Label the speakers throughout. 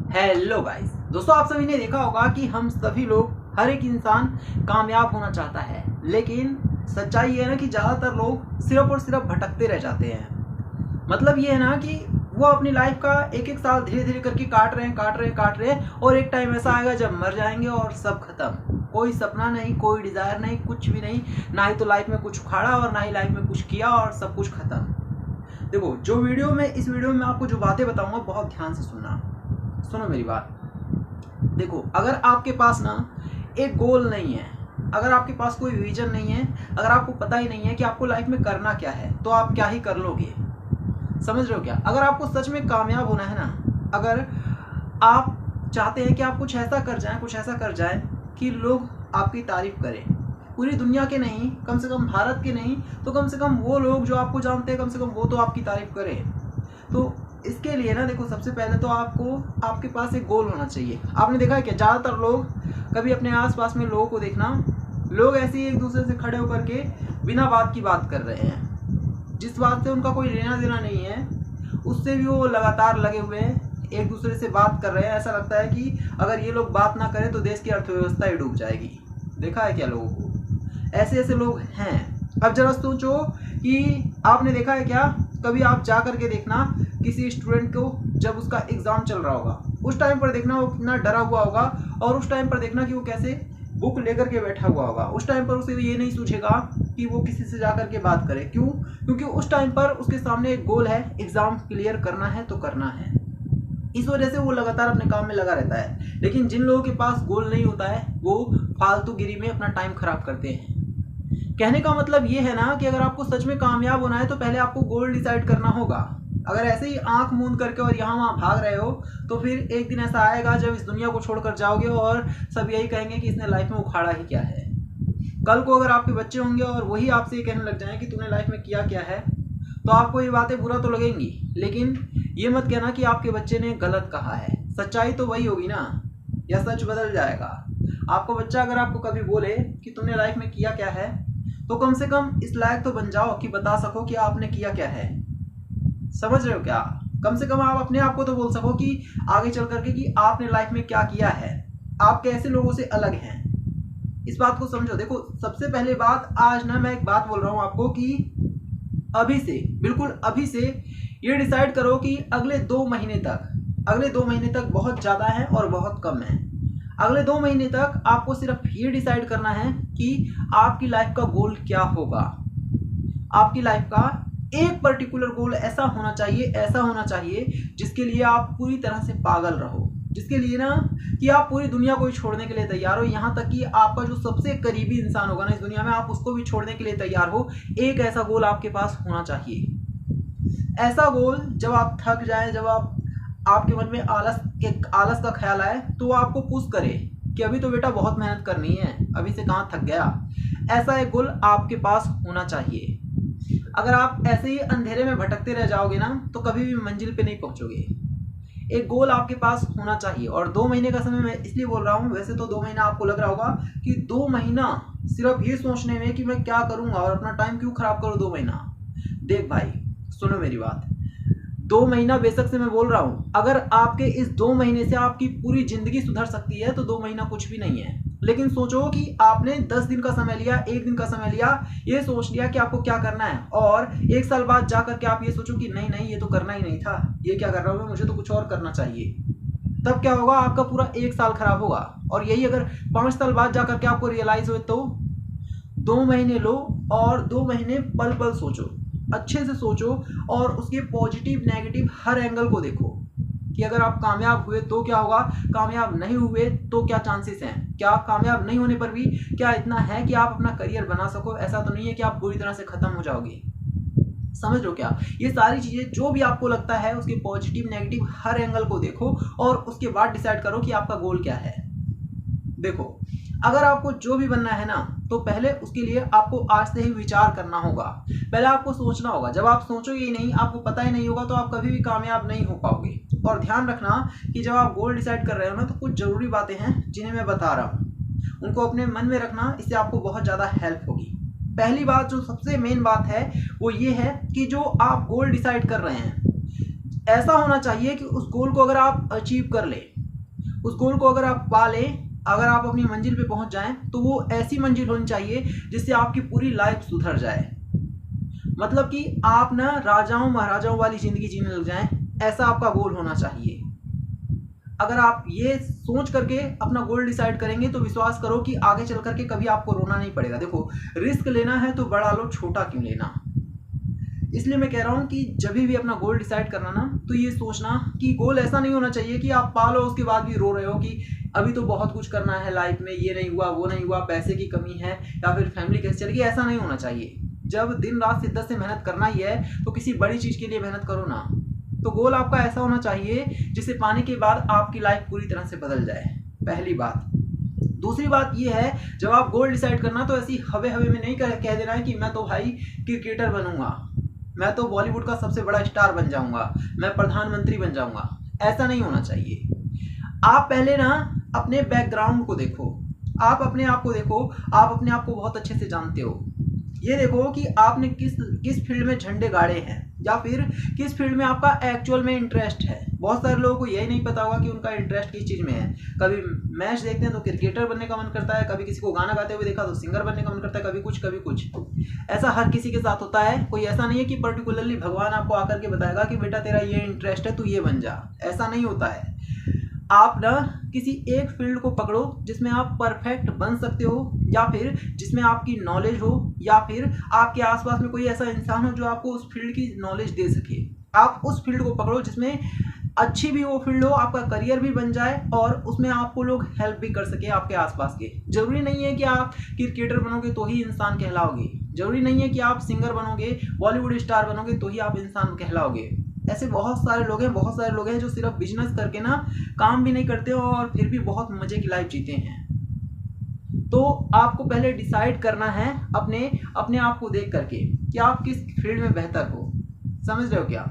Speaker 1: Hello guys, दोस्तों आप सभी ने देखा होगा कि हम सभी लोग, हर एक इंसान कामयाब होना चाहता है, लेकिन सच्चाई ये है ना कि ज़्यादातर लोग सिर्फ और सिर्फ भटकते रह जाते हैं। मतलब ये है ना कि वो अपनी लाइफ का एक एक साल धीरे धीरे करके काट रहे हैं और एक टाइम ऐसा आएगा जब मर जाएंगे और सब खत्म। कोई सपना नहीं, कोई डिज़ायर नहीं, कुछ भी नहीं, ना ही तो लाइफ में कुछ उखाड़ा और ना ही लाइफ में कुछ किया और सब कुछ खत्म। देखो, इस वीडियो में आपको जो बातें बताऊंगा बहुत ध्यान से सुनना। सुनो मेरी बात। देखो, अगर आपके पास ना एक गोल नहीं है, अगर आपके पास कोई विजन नहीं है, अगर आपको पता ही नहीं है कि आपको लाइफ में करना क्या है, तो आप क्या ही कर लोगे। समझ रहे हो क्या? अगर आपको सच में कामयाब होना है ना, अगर आप चाहते हैं कि आप कुछ ऐसा कर जाएं कि लोग आपकी तारीफ करें, पूरी दुनिया के नहीं, कम से कम भारत के नहीं, तो कम से कम वो लोग जो आपको जानते हैं, कम से कम वो तो आपकी तारीफ करें। तो इसके लिए ना देखो, सबसे पहले तो आपके पास एक गोल होना चाहिए। आपने देखा है कि ज़्यादातर लोग, कभी अपने आसपास में लोगों को देखना, लोग ऐसे ही एक दूसरे से खड़े होकर के बिना बात की बात कर रहे हैं। जिस बात से उनका कोई लेना देना नहीं है, उससे भी वो लगातार लगे हुए हैं, एक दूसरे से बात कर रहे हैं। ऐसा लगता है कि अगर ये लोग बात ना करें तो देश की अर्थव्यवस्था ही डूब जाएगी। देखा है क्या लोगों को? ऐसे ऐसे लोग हैं। अब जरा सोचो कि आपने देखा है क्या, कभी आप जा करके देखना किसी स्टूडेंट को, जब उसका एग्ज़ाम चल रहा होगा, उस टाइम पर देखना वो कितना डरा हुआ होगा, और उस टाइम पर देखना कि वो कैसे बुक लेकर के बैठा हुआ होगा। उस टाइम पर उसे ये नहीं सूझेगा कि वो किसी से जा करके बात करे। क्यों? क्योंकि उस टाइम पर उसके सामने एक गोल है, एग्ज़ाम क्लियर करना है तो करना है। इस वजह से वो लगातार अपने काम में लगा रहता है। लेकिन जिन लोगों के पास गोल नहीं होता है, वो फालतूगिरी में अपना टाइम खराब करते हैं। कहने का मतलब ये है ना कि अगर आपको सच में कामयाब होना है तो पहले आपको गोल डिसाइड करना होगा। अगर ऐसे ही आंख मूंद करके और यहाँ वहाँ भाग रहे हो, तो फिर एक दिन ऐसा आएगा जब इस दुनिया को छोड़कर जाओगे और सब यही कहेंगे कि इसने लाइफ में उखाड़ा ही क्या है। कल को अगर आपके बच्चे होंगे और वही आपसे ये कहने लग जाए कि तूने लाइफ में किया क्या है, तो आपको ये बातें बुरा तो लगेंगी, लेकिन ये मत कहना कि आपके बच्चे ने गलत कहा है। सच्चाई तो वही होगी ना, या सच बदल जाएगा। आपको बच्चा अगर आपको कभी बोले कि तुमने लाइफ में किया क्या है, तो कम से कम इस लायक तो बन जाओ कि बता सको कि आपने किया क्या है। समझ रहे हो क्या? कम से कम आप अपने आप को तो बोल सको कि आगे चल करके कि आपने लाइफ में क्या किया है, आप कैसे लोगों से अलग हैं। इस बात को समझो। देखो, सबसे पहले बात, आज ना मैं एक बात बोल रहा हूं आपको कि अभी से, बिल्कुल अभी से ये डिसाइड करो कि अगले 2 महीने तक बहुत ज़्यादा है और बहुत कम है। अगले 2 महीने तक आपको सिर्फ ये डिसाइड करना है कि आपकी लाइफ का गोल क्या होगा। आपकी लाइफ का एक पर्टिकुलर गोल ऐसा होना चाहिए जिसके लिए आप पूरी तरह से पागल रहो, जिसके लिए ना कि आप पूरी दुनिया को ही छोड़ने के लिए तैयार हो, यहाँ तक कि आपका जो सबसे करीबी इंसान होगा ना इस दुनिया में, आप उसको भी छोड़ने के लिए तैयार हो। एक ऐसा गोल आपके पास होना चाहिए। ऐसा गोल, जब आप थक जाए, जब आपके मन में आलस का ख्याल आए, तो वो आपको पुश करे कि अभी तो बेटा बहुत मेहनत करनी है, अभी से कहाँ थक गया। ऐसा एक गोल आपके पास होना चाहिए। अगर आप ऐसे ही अंधेरे में भटकते रह जाओगे ना, तो कभी भी मंजिल पे नहीं पहुंचोगे। एक गोल आपके पास होना चाहिए। और 2 महीने का समय मैं इसलिए बोल रहा हूँ, वैसे तो 2 महीना आपको लग रहा होगा कि 2 महीना सिर्फ ये सोचने में कि मैं क्या करूंगा और अपना टाइम क्यों खराब करूँ 2 महीना। देख भाई, सुनो मेरी बात। 2 महीना बेशक से मैं बोल रहा हूं, अगर आपके इस 2 महीने से आपकी पूरी जिंदगी सुधर सकती है तो 2 महीना कुछ भी नहीं है। लेकिन सोचो कि आपने 10 दिन का समय लिया, 1 दिन का समय लिया, ये सोच लिया कि आपको क्या करना है, और 1 साल बाद जाकर के आप ये सोचो कि नहीं नहीं, ये तो करना ही नहीं था, ये क्या कर रहा हूं, मुझे तो कुछ और करना चाहिए। तब क्या होगा? आपका पूरा 1 साल खराब होगा। और यही अगर 5 साल बाद जाकर के आपको रियलाइज हो, तो 2 महीने लो और 2 महीने पल पल सोचो, अच्छे से सोचो, और उसके पॉजिटिव नेगेटिव हर एंगल को देखो कि अगर आप कामयाब हुए तो क्या होगा, कामयाब नहीं हुए तो क्या चांसेस हैं, क्या कामयाब नहीं होने पर भी क्या इतना है कि आप अपना करियर बना सको। ऐसा तो नहीं है कि आप पूरी तरह से खत्म हो जाओगे। समझ लो क्या? ये सारी चीजें जो भी आपको लगता है, उसके पॉजिटिव नेगेटिव हर एंगल को देखो और उसके बाद डिसाइड करो कि आपका गोल क्या है। देखो, अगर आपको जो भी बनना है ना, तो पहले उसके लिए आपको आज से ही विचार करना होगा। पहले आपको सोचना होगा। जब आप सोचोगे ही नहीं, आपको पता ही नहीं होगा, तो आप कभी भी कामयाब नहीं हो पाओगे। और ध्यान रखना कि जब आप गोल डिसाइड कर रहे हो ना, तो कुछ जरूरी बातें हैं जिन्हें मैं बता रहा हूँ, उनको अपने मन में रखना, इससे आपको बहुत ज़्यादा हेल्प होगी। पहली बात, जो सबसे मेन बात है, वो ये है कि जो आप गोल डिसाइड कर रहे हैं, ऐसा होना चाहिए कि उस गोल को अगर आप अचीव कर ले, उस गोल को अगर आप पा लें, अगर आप अपनी मंजिल पे पहुंच जाएं, तो वो ऐसी मंजिल होनी चाहिए जिससे आपकी पूरी लाइफ सुधर जाए। मतलब कि आप ना राजाओं महाराजाओं वाली जिंदगी जीने लग जाएं, ऐसा आपका गोल होना चाहिए। अगर आप ये सोच करके अपना गोल डिसाइड करेंगे तो विश्वास करो कि आगे चल करके कभी आपको रोना नहीं पड़ेगा। देखो, रिस्क लेना है तो बड़ा लो, छोटा क्यों लेना। इसलिए मैं कह रहा हूँ कि जब भी अपना गोल डिसाइड करना ना, तो ये सोचना कि गोल ऐसा नहीं होना चाहिए कि आप पालो उसके बाद भी रो रहे हो कि अभी तो बहुत कुछ करना है लाइफ में, ये नहीं हुआ, वो नहीं हुआ, पैसे की कमी है या फिर फैमिली कैसे चलेगी। ऐसा नहीं होना चाहिए। जब दिन रात शिद्दत से मेहनत करना ही है तो किसी बड़ी चीज़ के लिए मेहनत करो ना। तो गोल आपका ऐसा होना चाहिए जिसे पाने के बाद आपकी लाइफ पूरी तरह से बदल जाए, पहली बात। दूसरी बात ये है, जब आप गोल डिसाइड करना तो ऐसी हवे हवे में नहीं कह देना है कि मैं तो भाई क्रिकेटर बनूंगा, मैं तो बॉलीवुड का सबसे बड़ा स्टार बन जाऊंगा, मैं प्रधानमंत्री बन जाऊंगा। ऐसा नहीं होना चाहिए। आप पहले ना अपने बैकग्राउंड को देखो, आप अपने आप को देखो, आप अपने आप को बहुत अच्छे से जानते हो। ये देखो कि आपने किस फील्ड में झंडे गाड़े हैं या फिर किस फील्ड में आपका एक्चुअल में इंटरेस्ट है। बहुत सारे लोगों को यही नहीं पता होगा कि उनका इंटरेस्ट किस चीज़ में है। कभी मैच देखते हैं तो क्रिकेटर बनने का मन करता है, कभी किसी को गाना गाते हुए देखा तो सिंगर बनने का मन करता है, कभी कुछ। ऐसा हर किसी के साथ होता है। कोई ऐसा नहीं है कि पर्टिकुलरली भगवान आपको आकर के बताएगा कि बेटा तेरा ये इंटरेस्ट है, तू ये बन जा। ऐसा नहीं होता है। आप ना किसी एक फील्ड को पकड़ो जिसमें आप परफेक्ट बन सकते हो, या फिर जिसमें आपकी नॉलेज हो, या फिर आपके आसपास में कोई ऐसा इंसान हो जो आपको उस फील्ड की नॉलेज दे सके। आप उस फील्ड को पकड़ो जिसमें अच्छी भी वो फील्ड हो, आपका करियर भी बन जाए और उसमें आपको लोग हेल्प भी कर सके आपके आसपास के। जरूरी नहीं है कि आप क्रिकेटर बनोगे तो ही इंसान कहलाओगे, जरूरी नहीं है कि आप सिंगर बनोगे, बॉलीवुड स्टार बनोगे तो ही आप इंसान कहलाओगे। ऐसे बहुत सारे लोग हैं जो सिर्फ बिजनेस करके ना काम भी नहीं करते और फिर भी बहुत मजे की लाइफ जीते हैं। तो आपको पहले डिसाइड करना है अपने आप को देख करके कि आप किस फील्ड में बेहतर हो। समझ रहे हो क्या?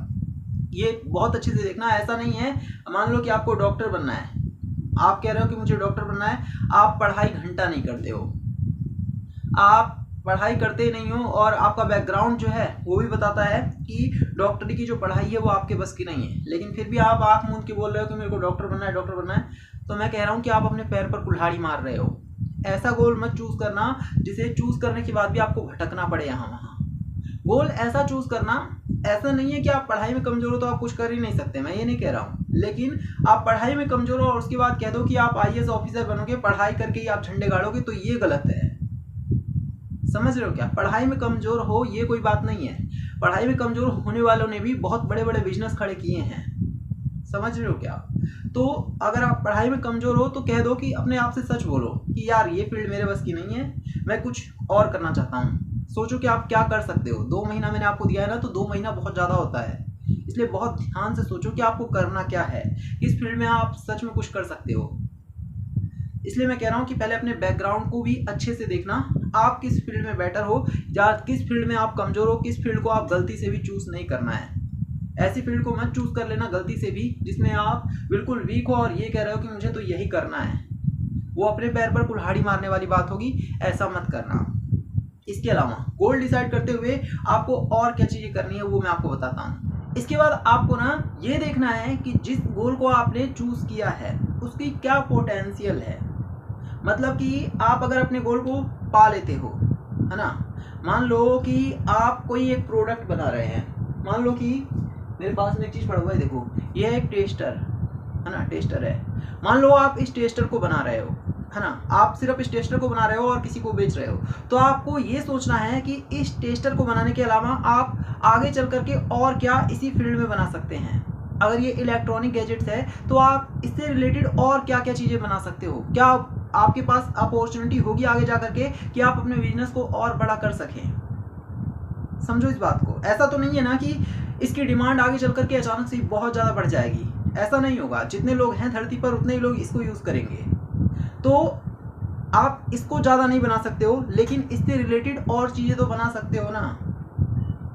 Speaker 1: ये बहुत अच्छे से देखना। ऐसा नहीं है, मान लो कि आपको डॉक्टर बनना है, आप कह रहे हो कि मुझे डॉक्टर बनना है, आप पढ़ाई घंटा नहीं करते हो, आप पढ़ाई करते नहीं हो और आपका बैकग्राउंड जो है वो भी बताता है कि डॉक्टरी की जो पढ़ाई है वो आपके बस की नहीं है, लेकिन फिर भी आप आँख मूंद के बोल रहे हो कि मेरे को डॉक्टर बनना है। तो मैं कह रहा हूँ कि आप अपने पैर पर कुल्हाड़ी मार रहे हो। ऐसा गोल मत चूज करना जिसे चूज करने के बाद भी आपको भटकना पड़े यहाँ वहाँ। गोल ऐसा चूज करना, ऐसा नहीं है कि आप पढ़ाई में कमजोर हो तो आप कुछ कर ही नहीं सकते, मैं ये नहीं कह रहा हूँ, लेकिन आप पढ़ाई में कमजोर हो और उसके बाद कह दो कि आप IAS ऑफिसर बनोगे, पढ़ाई करके ही आप झंडे गाड़ोगे, तो ये गलत है। समझ रहे हो क्या? पढ़ाई में कमजोर हो ये कोई बात नहीं है। पढ़ाई में कमजोर होने वालों ने भी बहुत बड़े बड़े बिजनेस खड़े किए हैं। समझ रहे हो क्या? तो अगर आप पढ़ाई में कमजोर हो तो कह दो कि अपने आप से सच बोलो कि यार ये फील्ड मेरे बस की नहीं है, मैं कुछ और करना चाहता हूँ। सोचो कि आप क्या कर सकते हो। 2 महीना मैंने आपको दिया है ना, तो 2 महीना बहुत ज़्यादा होता है, इसलिए बहुत ध्यान से सोचो कि आपको करना क्या है, किस फील्ड में आप सच में कुछ कर सकते हो। इसलिए मैं कह रहा हूँ कि पहले अपने बैकग्राउंड को भी अच्छे से देखना, आप किस फील्ड में बेटर हो या किस फील्ड में आप कमजोर हो, किस फील्ड को आप गलती से भी चूज नहीं करना है। ऐसी फील्ड को मत चूज कर लेना गलती से भी जिसमें आप बिल्कुल वीक हो और ये कह रहे हो कि मुझे तो यही करना है। वो अपने पैर पर कुल्हाड़ी मारने वाली बात होगी, ऐसा मत करना। इसके अलावा गोल डिसाइड करते हुए आपको और क्या चीज़ें करनी है वो मैं आपको बताता हूँ। इसके बाद आपको ना ये देखना है कि जिस गोल को आपने चूज किया है उसकी क्या पोटेंशियल है। मतलब कि आप अगर अपने गोल को पा लेते हो, है ना, मान लो कि आप कोई एक प्रोडक्ट बना रहे हैं, मान लो कि मेरे पास में एक चीज़ पड़ा हुआ है, देखो ये एक टेस्टर है ना, टेस्टर है। मान लो आप इस टेस्टर को बना रहे हो, है ना, आप सिर्फ इस टेस्टर को बना रहे हो और किसी को बेच रहे हो, तो आपको ये सोचना है कि इस टेस्टर को बनाने के अलावा आप आगे चल करके और क्या इसी फील्ड में बना सकते हैं। अगर ये इलेक्ट्रॉनिक गैजेट्स है तो आप इससे रिलेटेड और क्या क्या चीज़ें बना सकते हो, क्या आपके पास अपॉर्चुनिटी होगी आगे जा करके कि आप अपने बिजनेस को और बड़ा कर सकें। समझो इस बात को। ऐसा तो नहीं है ना कि इसकी डिमांड आगे चल करके अचानक से बहुत ज़्यादा बढ़ जाएगी, ऐसा नहीं होगा। जितने लोग हैं धरती पर उतने ही लोग इसको यूज़ करेंगे। तो आप इसको ज़्यादा नहीं बना सकते हो, लेकिन इससे रिलेटेड और चीज़ें तो बना सकते हो ना।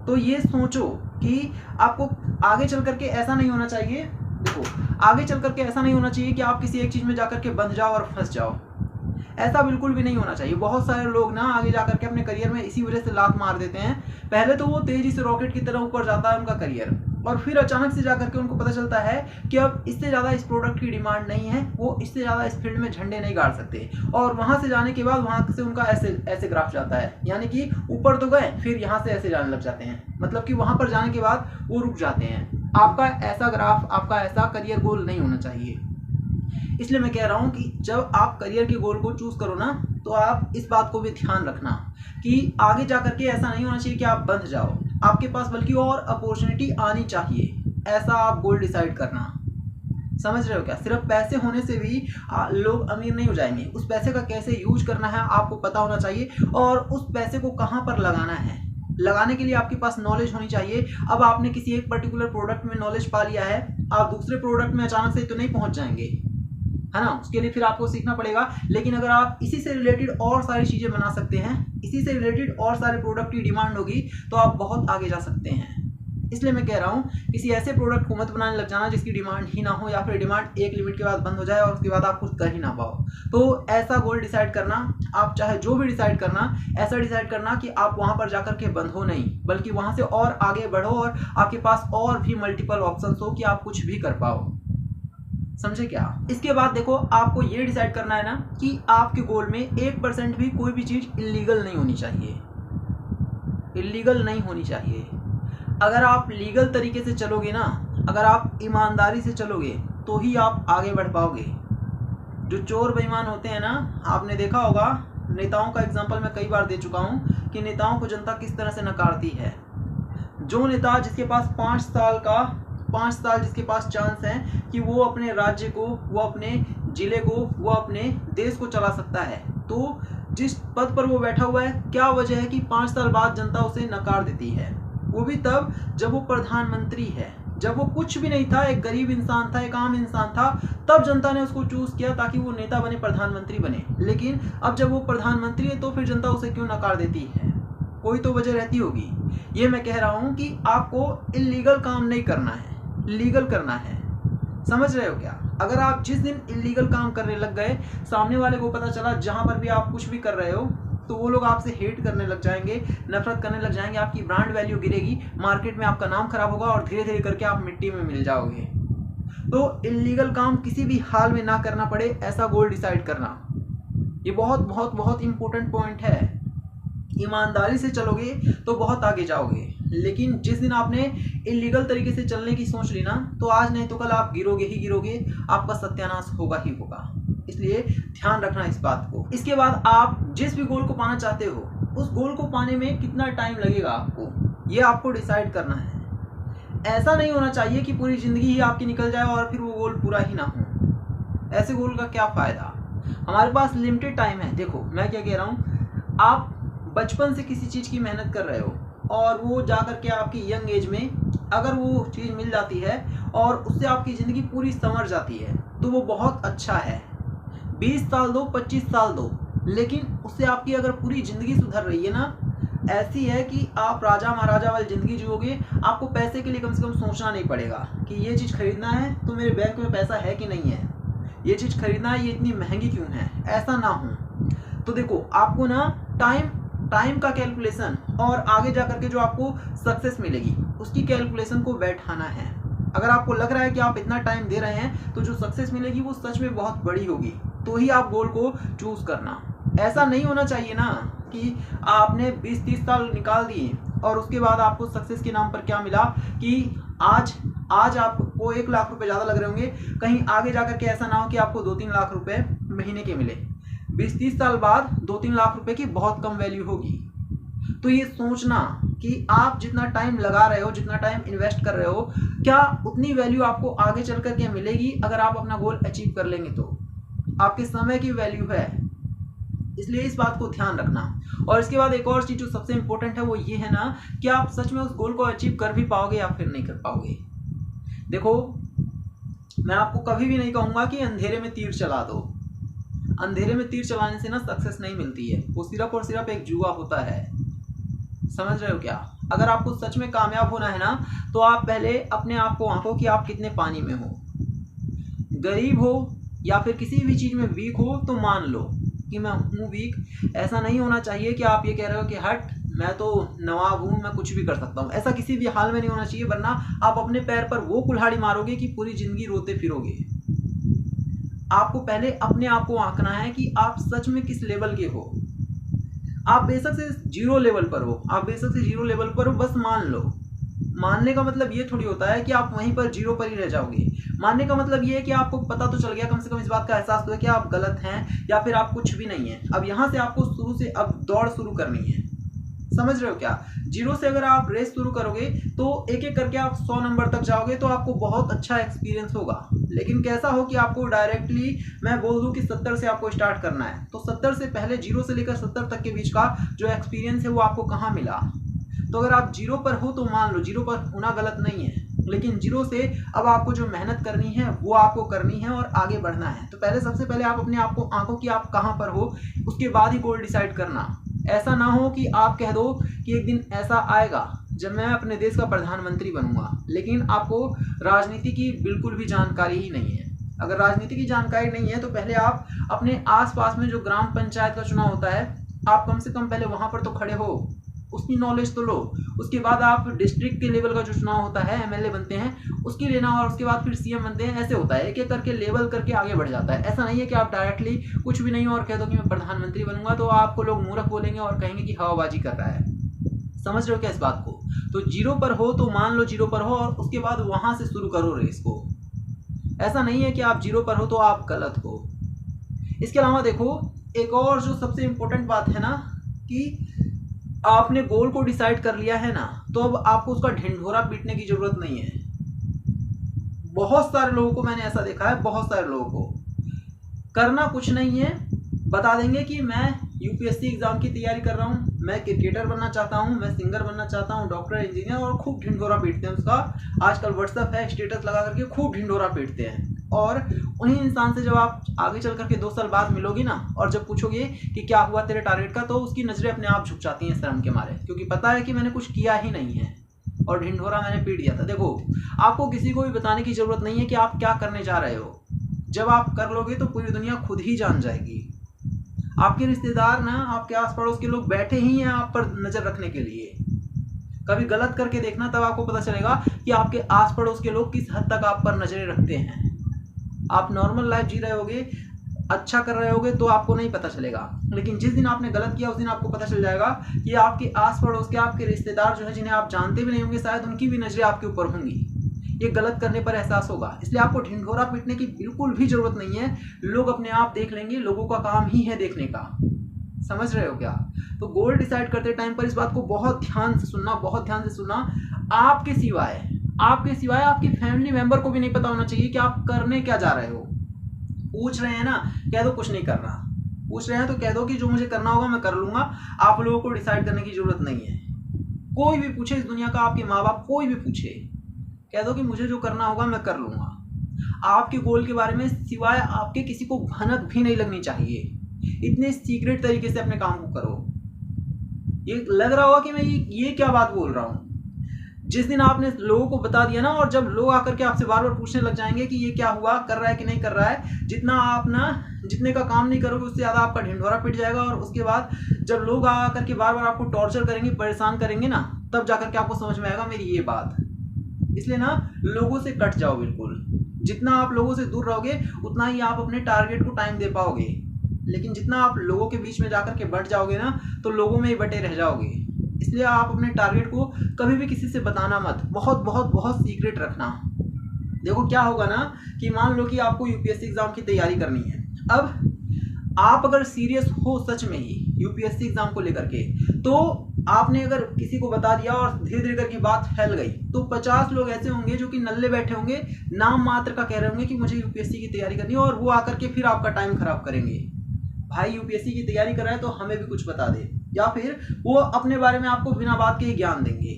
Speaker 1: तो ये सोचो कि आपको आगे चल करके ऐसा नहीं होना चाहिए, देखो आगे चल करके ऐसा नहीं होना चाहिए कि आप किसी एक चीज़ में जाकर के बंध जाओ और फंस जाओ। ऐसा बिल्कुल भी नहीं होना चाहिए। बहुत सारे लोग ना आगे जाकर के अपने करियर में इसी वजह से लात मार देते हैं। पहले तो वो तेज़ी से रॉकेट की तरह ऊपर जाता है उनका करियर, और फिर अचानक से जाकर के उनको पता चलता है कि अब इससे ज़्यादा इस प्रोडक्ट की डिमांड नहीं है, वो इससे ज़्यादा इस फील्ड में झंडे नहीं गाड़ सकते। और वहाँ से जाने के बाद वहाँ से उनका ऐसे ग्राफ जाता है, यानी कि ऊपर तो गए फिर यहाँ से ऐसे जाने लग जाते हैं, मतलब कि वहाँ पर जाने के बाद वो रुक जाते हैं। आपका ऐसा ग्राफ, आपका ऐसा करियर गोल नहीं होना चाहिए। इसलिए मैं कह रहा हूँ कि जब आप करियर के गोल को चूज़ करो ना, तो आप इस बात को भी ध्यान रखना कि आगे जा करके ऐसा नहीं होना चाहिए कि आप बंध जाओ, आपके पास बल्कि और अपॉर्चुनिटी आनी चाहिए, ऐसा आप गोल डिसाइड करना। समझ रहे हो क्या? सिर्फ पैसे होने से भी लोग अमीर नहीं हो जाएंगे। उस पैसे का कैसे यूज करना है आपको पता होना चाहिए, और उस पैसे को कहाँ पर लगाना है, लगाने के लिए आपके पास नॉलेज होनी चाहिए। अब आपने किसी एक पर्टिकुलर प्रोडक्ट में नॉलेज पा लिया है, आप दूसरे प्रोडक्ट में अचानक से तो नहीं पहुंच जाएंगे, है ना? उसके लिए फिर आपको सीखना पड़ेगा। लेकिन अगर आप इसी से रिलेटेड और सारी चीज़ें बना सकते हैं, इसी से रिलेटेड और सारे प्रोडक्ट की डिमांड होगी, तो आप बहुत आगे जा सकते हैं। इसलिए मैं कह रहा हूँ किसी ऐसे प्रोडक्ट को मत बनाने लग जाना जिसकी डिमांड ही ना हो, या फिर डिमांड एक लिमिट के बाद बंद हो जाए और उसके बाद आप कुछ कर ही ना पाओ। तो ऐसा गोल डिसाइड करना, आप चाहे जो भी डिसाइड करना, ऐसा डिसाइड करना कि आप वहाँ पर जाकर के बंद हो नहीं, बल्कि वहाँ से और आगे बढ़ो और आपके पास और भी मल्टीपल ऑप्शंस हो कि आप कुछ भी कर पाओ। समझे क्या? इसके बाद देखो, आपको ये डिसाइड करना है ना कि आपके गोल में 1% भी कोई भी चीज़ इलीगल नहीं होनी चाहिए, इलीगल नहीं होनी चाहिए। अगर आप लीगल तरीके से चलोगे ना, अगर आप ईमानदारी से चलोगे, तो ही आप आगे बढ़ पाओगे। जो चोर बेईमान होते हैं ना, आपने देखा होगा, नेताओं का एग्जांपल मैं कई बार दे चुका हूँ कि नेताओं को जनता किस तरह से नकारती है। जो नेता जिसके पास 5 साल जिसके पास चांस है कि वो अपने राज्य को, वो अपने जिले को, वो अपने देश को चला सकता है, तो जिस पद पर वो बैठा हुआ है, क्या वजह है कि 5 साल बाद जनता उसे नकार देती है? वो भी तब जब वो प्रधानमंत्री है। जब वो कुछ भी नहीं था, एक गरीब इंसान था, एक आम इंसान था, तब जनता ने उसको चूज किया ताकि वो नेता बने, प्रधानमंत्री बने। लेकिन अब जब वो प्रधानमंत्री है, तो फिर जनता उसे क्यों नकार देती है? कोई तो वजह रहती होगी। ये मैं कह रहा हूँ कि आपको इलीगल काम नहीं करना है, लीगल करना है। समझ रहे हो क्या? अगर आप जिस दिन इलीगल काम करने लग गए, सामने वाले को पता चला जहां पर भी आप कुछ भी कर रहे हो, तो वो लोग आपसे हेट करने लग जाएंगे, नफरत करने लग जाएंगे, आपकी ब्रांड वैल्यू गिरेगी, मार्केट में आपका नाम खराब होगा और धीरे धीरे करके आप मिट्टी में मिल जाओगे। तो इलीगल काम किसी भी हाल में ना करना पड़े, ऐसा गोल डिसाइड करना, ये बहुत बहुत बहुत इंपॉर्टेंट पॉइंट है। ईमानदारी से चलोगे तो बहुत आगे जाओगे, लेकिन जिस दिन आपने इलीगल तरीके से चलने की सोच ली ना, तो आज नहीं तो कल आप गिरोगे ही गिरोगे, आपका सत्यानाश होगा ही होगा। इसलिए ध्यान रखना इस बात को। इसके बाद आप जिस भी गोल को पाना चाहते हो, उस गोल को पाने में कितना टाइम लगेगा आपको, ये आपको डिसाइड करना है। ऐसा नहीं होना चाहिए कि पूरी जिंदगी ही आपकी निकल जाए और फिर वो गोल पूरा ही ना हो। ऐसे गोल का क्या फायदा? हमारे पास लिमिटेड टाइम है। देखो मैं क्या कह रहा हूँ, आप बचपन से किसी चीज़ की मेहनत कर रहे हो और वो जा कर के आपकी यंग एज में अगर वो चीज़ मिल जाती है और उससे आपकी ज़िंदगी पूरी संवर जाती है, तो वो बहुत अच्छा है। 20 साल दो, 25 साल दो, लेकिन उससे आपकी अगर पूरी ज़िंदगी सुधर रही है ना, ऐसी है कि आप राजा महाराजा वाली ज़िंदगी जियोगे। आपको पैसे के लिए कम से कम सोचना नहीं पड़ेगा कि ये चीज़ खरीदना है तो मेरे बैंक में पैसा है कि नहीं है, ये चीज़ खरीदना है, ये इतनी महंगी क्यों है, ऐसा ना हो। तो देखो, आपको ना टाइम का कैलकुलेशन और आगे जा करके जो आपको सक्सेस मिलेगी उसकी कैलकुलेशन को बैठाना है। अगर आपको लग रहा है कि आप इतना टाइम दे रहे हैं तो जो सक्सेस मिलेगी वो सच में बहुत बड़ी होगी, तो ही आप गोल को चूज करना। ऐसा नहीं होना चाहिए ना कि आपने 20-30 साल निकाल दिए और उसके बाद आपको सक्सेस के नाम पर क्या मिला कि आज आपको 1 लाख रुपए ज़्यादा लग रहे होंगे, कहीं आगे जा करके ऐसा ना हो कि आपको 2-3 लाख रुपए महीने के मिले। 20-30 साल बाद 2-3 लाख रुपए की बहुत कम वैल्यू होगी। तो ये सोचना कि आप जितना टाइम लगा रहे हो, जितना टाइम इन्वेस्ट कर रहे हो, क्या उतनी वैल्यू आपको आगे चल कर के मिलेगी अगर आप अपना गोल अचीव कर लेंगे। तो आपके समय की वैल्यू है, इसलिए इस बात को ध्यान रखना। और इसके बाद एक और चीज़ जो सबसे इंपॉर्टेंट है वो ये है ना कि आप सच में उस गोल को अचीव कर भी पाओगे या फिर नहीं कर पाओगे। देखो, मैं आपको कभी भी नहीं कहूँगा कि अंधेरे में तीर चला दो। अंधेरे में तीर चलाने से ना सक्सेस नहीं मिलती है, वो सिर्फ और सिर्फ एक जुआ होता है। समझ रहे हो क्या? अगर आपको सच में कामयाब होना है ना, तो आप पहले अपने आप को आंको कि आप कितने पानी में हो। गरीब हो या फिर किसी भी चीज़ में वीक हो तो मान लो कि मैं हूँ वीक। ऐसा नहीं होना चाहिए कि आप ये कह रहे हो कि हट मैं तो नवाब हूँ, मैं कुछ भी कर सकता हूँ, ऐसा किसी भी हाल में नहीं होना चाहिए, वरना आप अपने पैर पर वो कुल्हाड़ी मारोगे कि पूरी जिंदगी रोते फिरोगे। आपको पहले अपने आप को आंकना है कि आप सच में किस लेवल के हो। आप बेशक से जीरो लेवल पर हो, बस मान लो। मानने का मतलब ये थोड़ी होता है कि आप वहीं पर जीरो पर ही रह जाओगे। मानने का मतलब ये है कि आपको पता तो चल गया, कम से कम इस बात का एहसास तो है कि आप गलत हैं या फिर आप कुछ भी नहीं है। अब यहाँ से आपको शुरू से अब दौड़ शुरू करनी है, समझ रहे हो क्या? जीरो से अगर आप रेस शुरू करोगे तो एक एक करके आप 100 नंबर तक जाओगे, तो आपको बहुत अच्छा एक्सपीरियंस होगा। लेकिन कैसा हो कि आपको डायरेक्टली मैं बोल दूं कि 70 से आपको स्टार्ट करना है, तो 70 से पहले, जीरो से लेकर 70 तक के बीच का जो एक्सपीरियंस है वो आपको कहाँ मिला? तो अगर आप जीरो पर हो तो मान लो, जीरो पर होना गलत नहीं है, लेकिन जीरो से अब आपको जो मेहनत करनी है वो आपको करनी है और आगे बढ़ना है। तो पहले, सबसे पहले आप अपने आप को आंको कि आप कहाँ पर हो, उसके बाद ही गोल डिसाइड करना। ऐसा ना हो कि आप कह दो कि एक दिन ऐसा आएगा जब मैं अपने देश का प्रधानमंत्री बनूंगा, लेकिन आपको राजनीति की बिल्कुल भी जानकारी ही नहीं है। अगर राजनीति की जानकारी नहीं है तो पहले आप अपने आसपास में जो ग्राम पंचायत का चुनाव होता है, आप कम से कम पहले वहां पर तो खड़े हो, उसकी नॉलेज तो लो। उसके बाद आप डिस्ट्रिक्ट के लेवल का जो चुनाव होता है, एमएलए बनते हैं, उसकी लेना, और उसके बाद फिर सीएम बनते हैं। ऐसे होता है, एक एक करके लेवल करके आगे बढ़ जाता है। ऐसा नहीं है कि आप डायरेक्टली कुछ भी नहीं हो और कह दो कि मैं प्रधानमंत्री बनूंगा, तो आपको लोग मूर्ख बोलेंगे और कहेंगे कि हवाबाजी कर रहा है। समझ रहे हो क्या इस बात को? तो जीरो पर हो तो मान लो जीरो पर हो, और उसके बाद वहां से शुरू करो रेस को। ऐसा नहीं है कि आप जीरो पर हो तो आप गलत हो। इसके अलावा देखो, एक और जो सबसे इंपॉर्टेंट बात है ना, कि आपने गोल को डिसाइड कर लिया है ना, तो अब आपको उसका ढिंढोरा पीटने की जरूरत नहीं है। बहुत सारे लोगों को मैंने ऐसा देखा है, बहुत सारे लोगों को करना कुछ नहीं है, बता देंगे कि मैं यूपीएससी एग्जाम की तैयारी कर रहा हूँ, मैं क्रिकेटर बनना चाहता हूँ, मैं सिंगर बनना चाहता हूँ, डॉक्टर, इंजीनियर, और खूब ढिंढोरा पीटते हैं उसका। आजकल व्हाट्सएप है, स्टेटस लगा करके खूब ढिंढोरा पीटते हैं। और उन्हीं इंसान से जब आप आगे चल करके 2 साल बाद मिलोगे ना, और जब पूछोगे कि क्या हुआ तेरे टारगेट का, तो उसकी नजरें अपने आप झुक जाती हैं शर्म के मारे, क्योंकि पता है कि मैंने कुछ किया ही नहीं है और ढिंढोरा मैंने पीट दिया था। देखो, आपको किसी को भी बताने की जरूरत नहीं है कि आप क्या करने जा रहे हो। जब आप कर लोगे तो पूरी दुनिया खुद ही जान जाएगी। आपके रिश्तेदार ना, आपके आस पड़ोस के लोग बैठे ही हैं आप पर नजर रखने के लिए। कभी गलत करके देखना, तब आपको पता चलेगा कि आपके आस पड़ोस के लोग किस हद तक आप पर नजरें रखते हैं। आप नॉर्मल लाइफ जी रहे होगे, अच्छा कर रहे होगे, तो आपको नहीं पता चलेगा, लेकिन जिस दिन आपने गलत किया उस दिन आपको पता चल जाएगा कि आपके आस पड़ोस के, आपके रिश्तेदार जो है, जिन्हें आप जानते भी नहीं होंगे शायद, उनकी भी नजरें आपके ऊपर होंगी। ये गलत करने पर एहसास होगा। इसलिए आपको ढिंढोरा पीटने की बिल्कुल भी जरूरत नहीं है। लोग अपने आप देख लेंगे, लोगों का काम ही है देखने का। समझ रहे हो क्या? तो गोल डिसाइड करते टाइम पर इस बात को बहुत ध्यान से सुनना, बहुत ध्यान से सुनना। आपके सिवाय आपकी फैमिली मेंबर को भी नहीं पता होना चाहिए कि आप करने क्या जा रहे हो। पूछ रहे हैं ना, कह दो कुछ नहीं करना। पूछ रहे हैं तो कह दो कि जो मुझे करना होगा मैं कर लूंगा, आप लोगों को डिसाइड करने की जरूरत नहीं है। कोई भी पूछे इस दुनिया का, आपके माँ बाप, कोई भी पूछे, कह दो कि मुझे जो करना होगा मैं कर लूंगा। आपके गोल के बारे में सिवाय आपके किसी को भनक भी नहीं लगनी चाहिए। इतने सीक्रेट तरीके से अपने काम को करो। ये लग रहा होगा कि मैं ये क्या बात बोल रहा हूँ। जिस दिन आपने लोगों को बता दिया ना, और जब लोग आकर के आपसे बार बार पूछने लग जाएंगे कि ये क्या हुआ, कर रहा है कि नहीं कर रहा है, जितने का काम नहीं करोगे उससे ज़्यादा आपका ढिंढोरा पिट जाएगा। और उसके बाद जब लोग आकर के बार बार आपको टॉर्चर करेंगे, परेशान करेंगे ना, तब जाकर के आपको समझ में आएगा मेरी ये बात। इसलिए ना, लोगों से कट जाओ बिल्कुल। जितना आप लोगों से दूर रहोगे उतना ही आप अपने टारगेट को टाइम दे पाओगे। लेकिन जितना आप लोगों के बीच में जाकर के बट जाओगे ना, तो लोगों में ही बटे रह जाओगे। इसलिए आप अपने टारगेट को कभी भी किसी से बताना मत, बहुत बहुत बहुत सीक्रेट रखना। देखो क्या होगा ना, कि मान लो कि आपको यूपीएससी एग्जाम की तैयारी करनी है। अब आप अगर सीरियस हो सच में ही यूपीएससी एग्जाम को लेकर के, तो आपने अगर किसी को बता दिया और धीरे धीरे करके बात फैल गई, तो 50 लोग ऐसे होंगे जो कि नल्ले बैठे होंगे, नाम मात्र का कह रहे होंगे कि मुझे यूपीएससी की तैयारी करनी है, और वो आकर के फिर आपका टाइम खराब करेंगे। भाई यूपीएससी की तैयारी कर रहा है तो हमें भी कुछ बता दे, या फिर वो अपने बारे में आपको बिना बात के ही ज्ञान देंगे।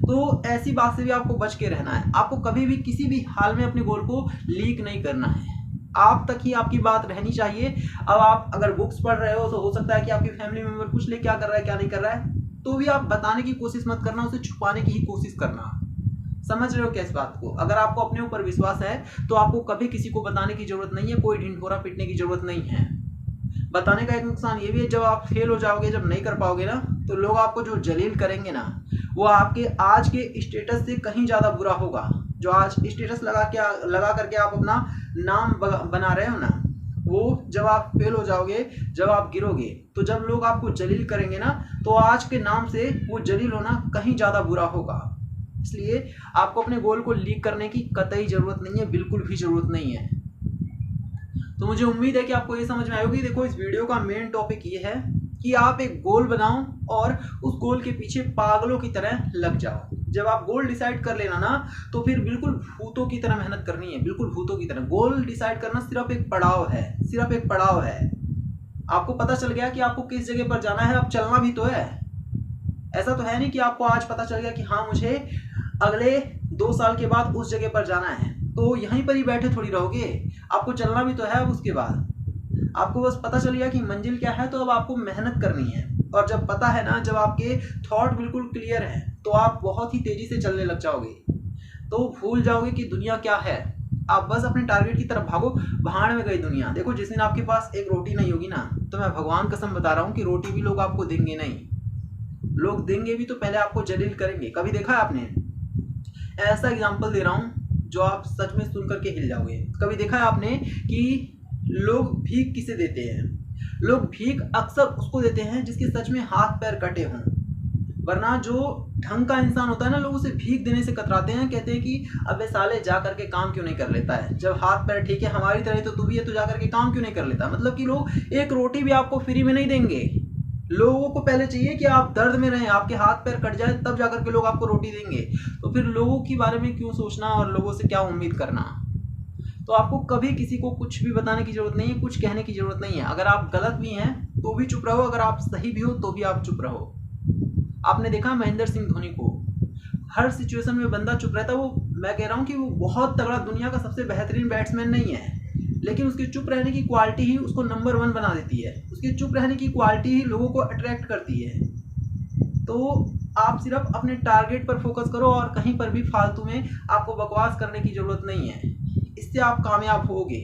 Speaker 1: तो ऐसी बात से भी आपको बच के रहना है। आपको कभी भी किसी भी हाल में अपने गोल को लीक नहीं करना है। आप तक ही आपकी बात रहनी चाहिए। अब आप अगर बुक्स पढ़ रहे हो तो हो सकता है कि आपकी फैमिली मेंबर पूछ ले क्या कर रहा है क्या नहीं कर रहा है, तो भी आप बताने की कोशिश मत करना, उसे छुपाने की ही कोशिश करना। समझ रहे हो क्या इस बात को? अगर आपको अपने ऊपर विश्वास है तो आपको कभी किसी को बताने की जरूरत नहीं है, कोई ढिंढोरा पीटने की जरूरत नहीं है। बताने का एक नुकसान ये भी है, जब आप फेल हो जाओगे, जब नहीं कर पाओगे ना, तो लोग आपको जो जलील करेंगे ना, वो आपके आज के स्टेटस से कहीं ज़्यादा बुरा होगा। जो आज स्टेटस लगा करके आप अपना नाम बना रहे हो ना, वो जब आप फेल हो जाओगे, जब आप गिरोगे, तो जब लोग आपको जलील करेंगे ना, तो आज के नाम से वो जलील होना कहीं ज़्यादा बुरा होगा। इसलिए आपको अपने गोल को लीक करने की कतई ज़रूरत नहीं है, बिल्कुल भी ज़रूरत नहीं है। तो मुझे उम्मीद है कि आपको ये समझ में आएगी। देखो, इस वीडियो का मेन टॉपिक ये है कि आप एक गोल बनाओ और उस गोल के पीछे पागलों की तरह लग जाओ। जब आप गोल डिसाइड कर लेना ना, तो फिर बिल्कुल भूतों की तरह मेहनत करनी है, बिल्कुल भूतों की तरह। गोल डिसाइड करना सिर्फ एक पड़ाव है, सिर्फ एक पड़ाव है। आपको पता चल गया कि आपको किस जगह पर जाना है, अब चलना भी तो है। ऐसा तो है नहीं कि आपको आज पता चल गया कि हाँ, मुझे अगले 2 साल के बाद उस जगह पर जाना है, तो यहीं पर ही बैठे थोड़ी रहोगे। आपको चलना भी तो है। अब उसके बाद आपको बस पता चल गया कि मंजिल क्या है, तो अब आपको मेहनत करनी है। और जब पता है ना, जब आपके थॉट बिल्कुल क्लियर है, तो आप बहुत ही तेजी से चलने लग जाओगे। तो भूल जाओगे कि दुनिया क्या है। आप बस अपने टारगेट की तरफ भागो। भाड़ में गई दुनिया। देखो, जिस दिन आपके पास एक रोटी नहीं होगी ना, तो मैं भगवान कसम बता रहा हूँ कि रोटी भी लोग आपको देंगे नहीं। लोग देंगे भी तो पहले आपको जलील करेंगे। कभी देखा है आपने? ऐसा एग्जाम्पल दे रहा हूँ जो आप सच में सुन करके हिल जाओगे। कभी देखा है आपने कि लोग भीख किसे देते हैं? लोग भीख अक्सर उसको देते हैं जिसके सच में हाथ पैर कटे हों। वरना जो ढंग का इंसान होता है ना, लोग उसे भीख देने से कतराते हैं। कहते हैं कि अबे साले जा करके काम क्यों नहीं कर लेता है? जब हाथ पैर ठीक है, हमारी तरह तो तू भी है, तो जा करके काम क्यों नहीं कर लेता? मतलब कि लोग एक रोटी भी आपको फ्री में नहीं देंगे। लोगों को पहले चाहिए कि आप दर्द में रहें, आपके हाथ पैर कट जाए, तब जाकर के लोग आपको रोटी देंगे। तो फिर लोगों के बारे में क्यों सोचना और लोगों से क्या उम्मीद करना? तो आपको कभी किसी को कुछ भी बताने की जरूरत नहीं है, कुछ कहने की जरूरत नहीं है। अगर आप गलत भी हैं तो भी चुप रहो, अगर आप सही भी हो तो भी आप चुप रहो। आपने देखा महेंद्र सिंह धोनी को, हर सिचुएशन में बंदा चुप रहता है। वो, मैं कह रहा हूँ कि वो बहुत तगड़ा, दुनिया का सबसे बेहतरीन बैट्समैन नहीं है, लेकिन उसके चुप रहने की क्वालिटी ही उसको नंबर 1 बना देती है। उसकी चुप रहने की क्वालिटी ही लोगों को अट्रैक्ट करती है। तो आप सिर्फ अपने टारगेट पर फोकस करो और कहीं पर भी फालतू में आपको बकवास करने की जरूरत नहीं है। इससे आप कामयाब होगे।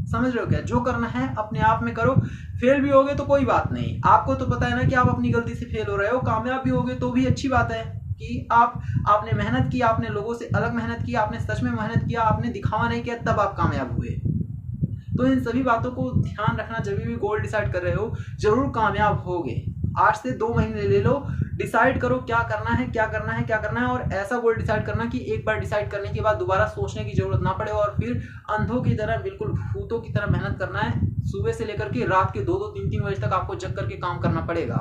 Speaker 1: समझ रहे हो क्या? जो करना है अपने आप में करो। फेल भी होगे तो कोई बात नहीं, आपको तो पता है ना कि आप अपनी गलती से फेल हो रहे हो। कामयाब भी होगे तो भी अच्छी बात है कि आपने मेहनत की, आपने लोगों से अलग मेहनत की, आपने सच में मेहनत किया, आपने दिखावा नहीं किया, तब आप कामयाब हुए। तो इन सभी बातों को ध्यान रखना। जब भी गोल डिसाइड कर रहे हो, जरूर कामयाब होगे। आज से 2 महीने ले लो, डिसाइड करो क्या करना है, क्या करना है, क्या करना है। और ऐसा गोल डिसाइड करना कि एक बार डिसाइड करने के बाद दोबारा सोचने की जरूरत ना पड़े, और फिर अंधों की तरह, बिल्कुल भूतों की तरह मेहनत करना है। सुबह से लेकर के रात के 2-2, 3-3 बजे तक आपको जग करके काम करना पड़ेगा।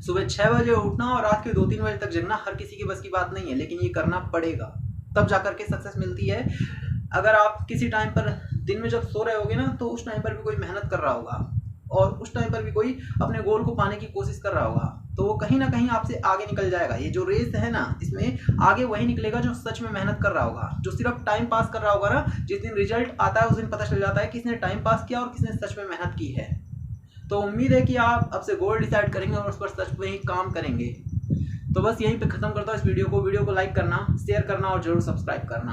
Speaker 1: सुबह 6 बजे उठना और रात के 2-3 बजे तक जगना हर किसी के बस की बात नहीं है, लेकिन ये करना पड़ेगा, तब जाकर के सक्सेस मिलती है। अगर आप किसी टाइम पर, दिन में जब सो रहे होगे ना, तो उस टाइम पर भी कोई मेहनत कर रहा होगा, और उस टाइम पर भी कोई अपने गोल को पाने की कोशिश कर रहा होगा, तो वो कहीं ना कहीं आपसे आगे निकल जाएगा। ये जो रेस है ना, इसमें आगे वही निकलेगा जो सच में मेहनत कर रहा होगा। जो सिर्फ टाइम पास कर रहा होगा ना, जिस दिन रिजल्ट आता है उस दिन पता चल जाता है किसने टाइम पास किया और किसने सच में मेहनत की है। तो उम्मीद है कि आप अब से गोल डिसाइड करेंगे और उस पर सच में ही काम करेंगे। तो बस यहीं पे खत्म करता हूँ इस वीडियो को। वीडियो को लाइक करना, शेयर करना और जरूर सब्सक्राइब करना।